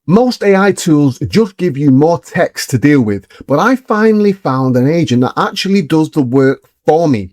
Most AI tools just give you more text to deal with, but I finally found an agent that actually does the work for me.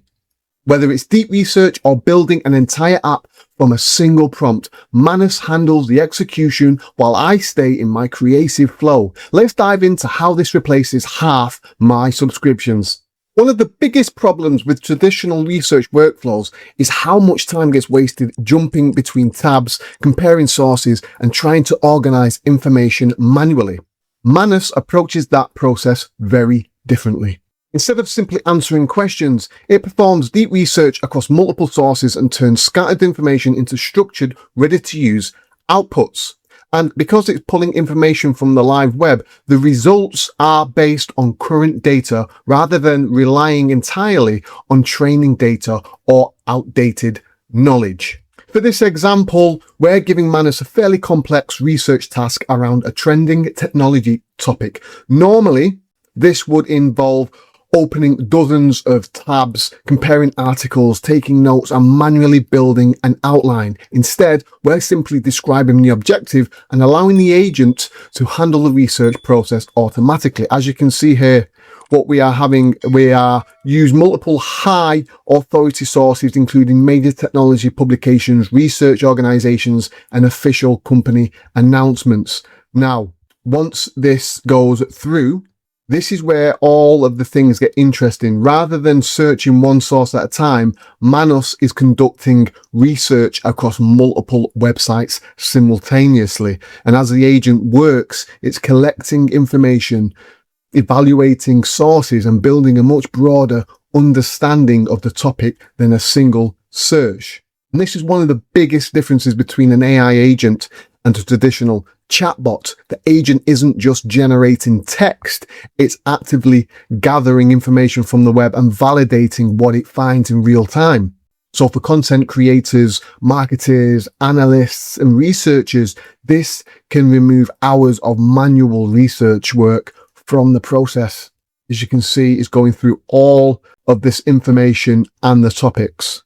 Whether it's deep research or building an entire app from a single prompt, Manus handles the execution while I stay in my creative flow. Let's dive into how this replaces half my subscriptions. One of the biggest problems with traditional research workflows is how much time gets wasted jumping between tabs, comparing sources, and trying to organize information manually. Manus approaches that process very differently. Instead of simply answering questions, it performs deep research across multiple sources and turns scattered information into structured, ready-to-use outputs. And because it's pulling information from the live web, the results are based on current data rather than relying entirely on training data or outdated knowledge. For this example, we're giving Manus a fairly complex research task around a trending technology topic. Normally, this would involve opening dozens of tabs, comparing articles, taking notes, and manually building an outline. Instead, we're simply describing the objective and allowing the agent to handle the research process automatically. As you can see here, what we are use multiple high authority sources, including major technology publications, research organizations, and official company announcements. Now, once this goes through, this is where all of the things get interesting. Rather than searching one source at a time, Manus is conducting research across multiple websites simultaneously. And as the agent works, it's collecting information, evaluating sources, and building a much broader understanding of the topic than a single search. And this is one of the biggest differences between an AI agent and a traditional chatbot. The agent isn't just generating text, it's actively gathering information from the web and validating what it finds in real time. So for content creators, marketers, analysts, and researchers, this can remove hours of manual research work from the process. As you can see, it's going through all of this information and the topics.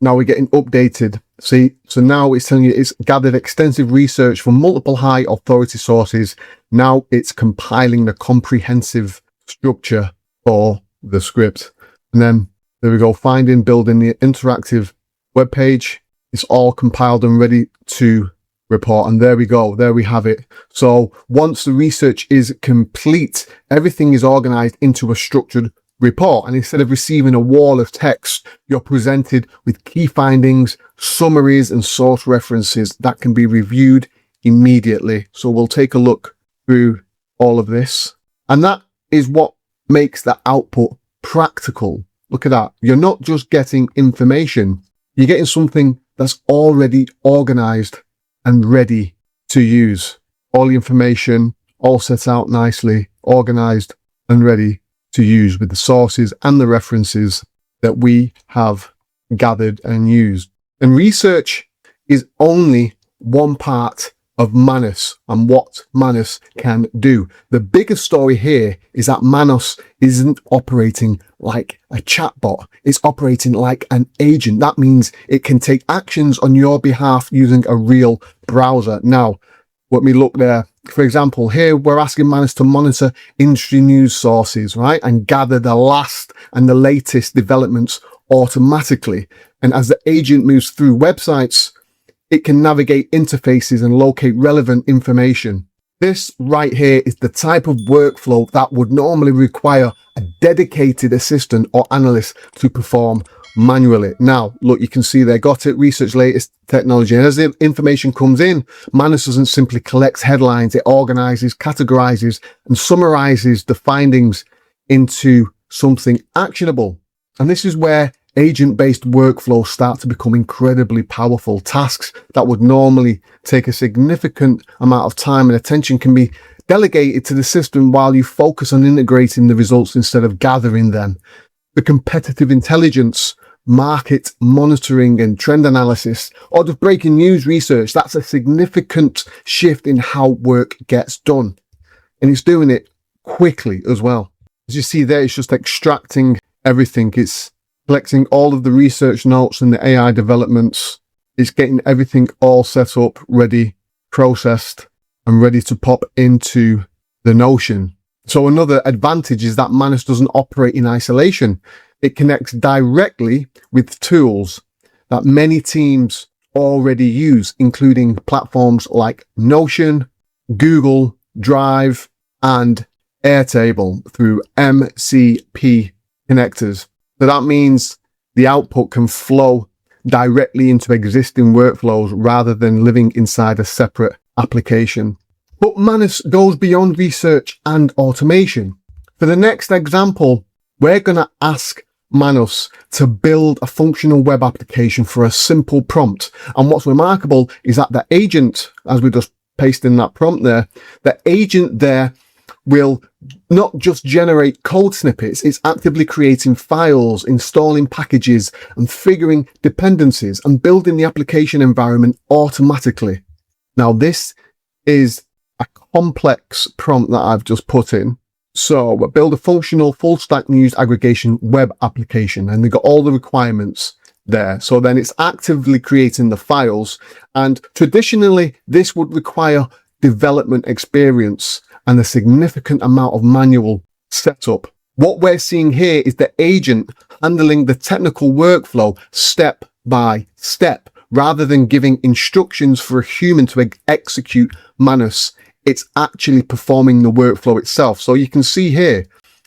Now we're getting updated. See, so now it's telling you it's gathered extensive research from multiple high authority sources. Now it's compiling the comprehensive structure for the script. And then there we go, finding, building the interactive web page. It's all compiled and ready to report. And there we go, there we have it. So once the research is complete, everything is organized into a structured report, and instead of receiving a wall of text, you're presented with key findings, summaries, and source references that can be reviewed immediately. So we'll take a look through all of this, and that is what makes the output practical. Look at that. You're not just getting information, you're getting something that's already organized and ready to use. All the information all set out nicely, organized and ready to use with the sources and the references that we have gathered and used. And research is only one part of Manus and what Manus can do. The bigger story here is that Manus isn't operating like a chatbot. It's operating like an agent. That means it can take actions on your behalf using a real browser. Now, let me look there. For example, here we're asking Manus to monitor industry news sources, right? And gather the last and the latest developments automatically. And as the agent moves through websites, it can navigate interfaces and locate relevant information. This right here is the type of workflow that would normally require a dedicated assistant or analyst to perform manually. Now, look, you can see they got it, research latest technology. And as the information comes in, Manus doesn't simply collect headlines. It organizes, categorizes, and summarizes the findings into something actionable. And this is where agent-based workflows start to become incredibly powerful. Tasks that would normally take a significant amount of time and attention can be delegated to the system while you focus on integrating the results instead of gathering them. The competitive intelligence, market monitoring and trend analysis, or just breaking news research, that's a significant shift in how work gets done. And it's doing it quickly as well. As you see there, it's just extracting everything. It's collecting all of the research notes and the AI developments. It's getting everything all set up, ready, processed, and ready to pop into the Notion. So another advantage is that Manus doesn't operate in isolation. It connects directly with tools that many teams already use, including platforms like Notion, Google Drive, and Airtable through MCP connectors. So that means the output can flow directly into existing workflows rather than living inside a separate application. But Manus goes beyond research and automation. For the next example, we're going to ask Manus to build a functional web application for a simple prompt. And what's remarkable is that the agent, as we just pasted in that prompt there, the agent there will not just generate code snippets, it's actively creating files, installing packages, and figuring dependencies and building the application environment automatically. Now, this is a complex prompt that I've just put in. So we'll build a functional full stack news aggregation web application, and they've got all the requirements there. So then it's actively creating the files, and traditionally this would require development experience and a significant amount of manual setup. What we're seeing here is the agent handling the technical workflow step by step, rather than giving instructions for a human to execute Manus. It's actually performing the workflow itself. So you can see here,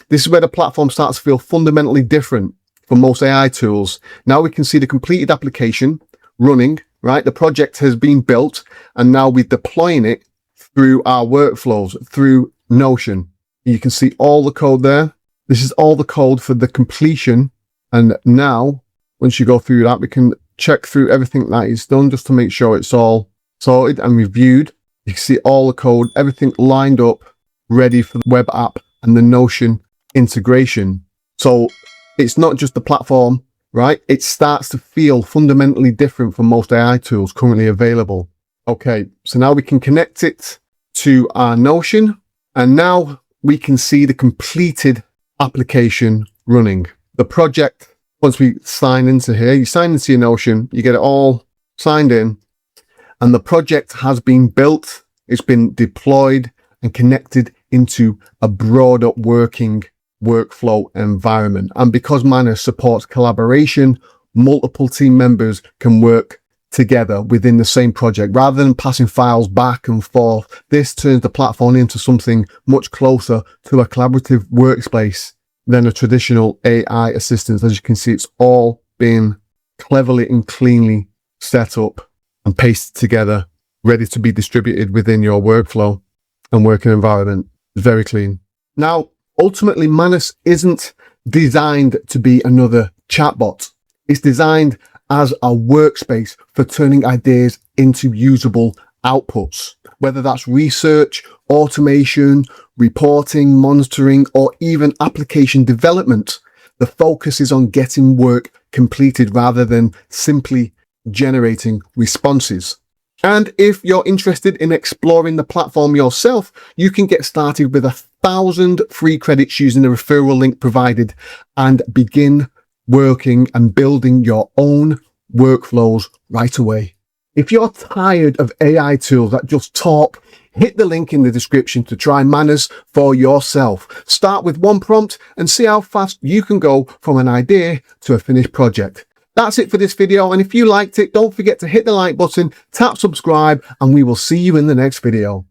this is where the platform starts to feel fundamentally different from most AI tools. Now we can see the completed application running, right? The project has been built, and now we're deploying it through our workflows, through Notion. You can see all the code there. This is all the code for the completion. And now, once you go through that, we can check through everything that is done just to make sure it's all sorted and reviewed. You can see all the code, everything lined up, ready for the web app and the Notion integration. So it's not just the platform, right? It starts to feel fundamentally different from most AI tools currently available. Okay, so now we can connect it to our Notion, and now we can see the completed application running. The project, once we sign into here, you sign into your Notion, you get it all signed in, and the project has been built, it's been deployed and connected into a broader working workflow environment. And because Manus supports collaboration, multiple team members can work together within the same project rather than passing files back and forth. This turns the platform into something much closer to a collaborative workspace than a traditional AI assistant. As you can see, it's all been cleverly and cleanly set up and pasted together, ready to be distributed within your workflow and working environment. Very clean. Now, ultimately, Manus isn't designed to be another chatbot. It's designed as a workspace for turning ideas into usable outputs, whether that's research, automation, reporting, monitoring, or even application development. The focus is on getting work completed rather than simply generating responses. And if you're interested in exploring the platform yourself, you can get started with 1,000 free credits using the referral link provided and begin working and building your own workflows right away. If you're tired of AI tools that just talk, hit the link in the description to try Manus for yourself. Start with one prompt and see how fast you can go from an idea to a finished project. That's it for this video, and if you liked it, don't forget to hit the like button, tap subscribe, and we will see you in the next video.